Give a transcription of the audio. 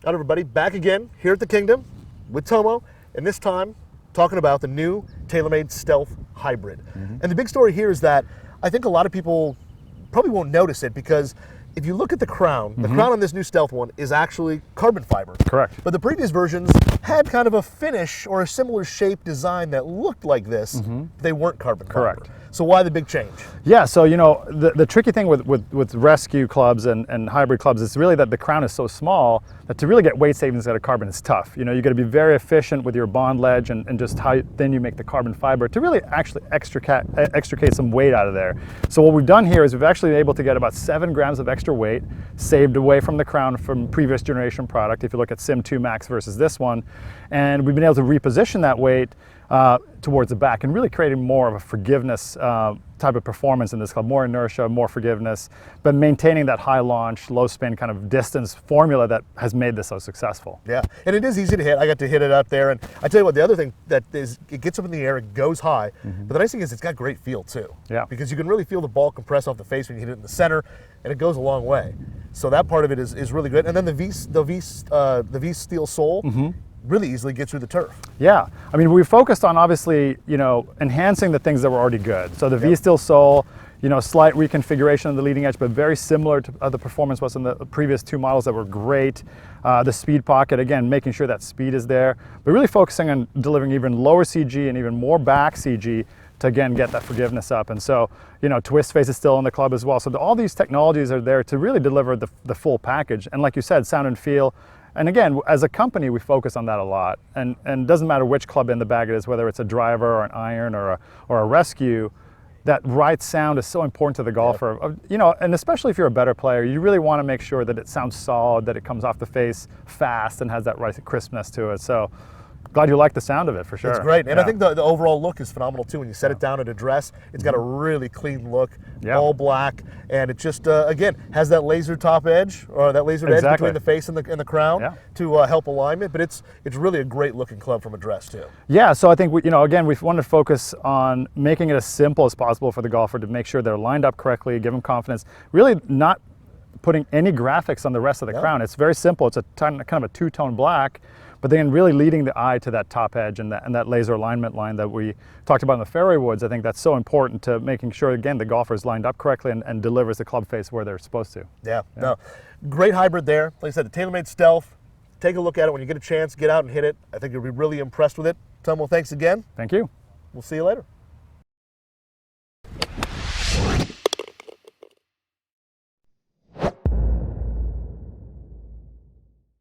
All right, everybody, back again here at the Kingdom with Tomo, and this time talking about the new TaylorMade Stealth Hybrid. And the big story here is that I think a lot of people probably won't notice it because if you look at the crown on this new Stealth one is actually carbon fiber. Correct. But the previous versions had kind of a finish or a similar shape design that looked like this. They weren't carbon fiber. Correct. So why the big change? Yeah, so you know, the tricky thing with rescue clubs and hybrid clubs is really that the crown is so small that to really get weight savings out of carbon is tough. You know, you got to be very efficient with your bond ledge and just how thin you make the carbon fiber to really actually extricate some weight out of there. So what we've done here is we've actually been able to get about 7 grams of extra weight saved away from the crown from previous generation product, if you look at Sim 2 Max versus this one. And we've been able to reposition that weight towards the back and really creating more of a forgiveness type of performance in this club, more inertia, more forgiveness, but maintaining that high launch, low spin kind of distance formula that has made this so successful. Yeah, and it is easy to hit. I got to hit it up there, and I tell you what, the other thing that is, it gets up in the air, it goes high, but the nice thing is it's got great feel too. Yeah. Because you can really feel the ball compress off the face when you hit it in the center, and it goes a long way. So that part of it is really good. And then the V steel sole, really easily gets through the turf. Yeah, I mean, we focused on obviously, you know, enhancing the things that were already good. So the V-steel sole, you know, slight reconfiguration of the leading edge, but very similar to the performance was in the previous 2 models that were great. The speed pocket, again, making sure that speed is there, but really focusing on delivering even lower CG and even more back CG to again get that forgiveness up. And so, you know, twist face is still in the club as well. So all these technologies are there to really deliver the full package. And like you said, sound and feel. And again, as a company, we focus on that a lot. And it doesn't matter which club in the bag it is, whether it's a driver or an iron or a rescue, that right sound is so important to the golfer. You know, and especially if you're a better player, you really want to make sure that it sounds solid, that it comes off the face fast and has that right crispness to it. So glad you like the sound of it, for sure. It's great, and I think the overall look is phenomenal too. When you set it down at a dress, it's got a really clean look, all black, and it just, again, has that laser top edge, or that laser edge between the face and the crown to help alignment, but it's really a great looking club from a dress too. Yeah, so I think, you know, again, we wanted to focus on making it as simple as possible for the golfer to make sure they're lined up correctly, give them confidence, really not putting any graphics on the rest of the crown. It's very simple. It's a kind of a two-tone black, but then really leading the eye to that top edge and that laser alignment line that we talked about in the fairway woods. I think that's so important to making sure, again, the golfer is lined up correctly and delivers the club face where they're supposed to. Yeah, no, great hybrid there. Like I said, the TaylorMade Stealth, take a look at it when you get a chance, get out and hit it. I think you'll be really impressed with it. Tomo, thanks again. Thank you. We'll see you later.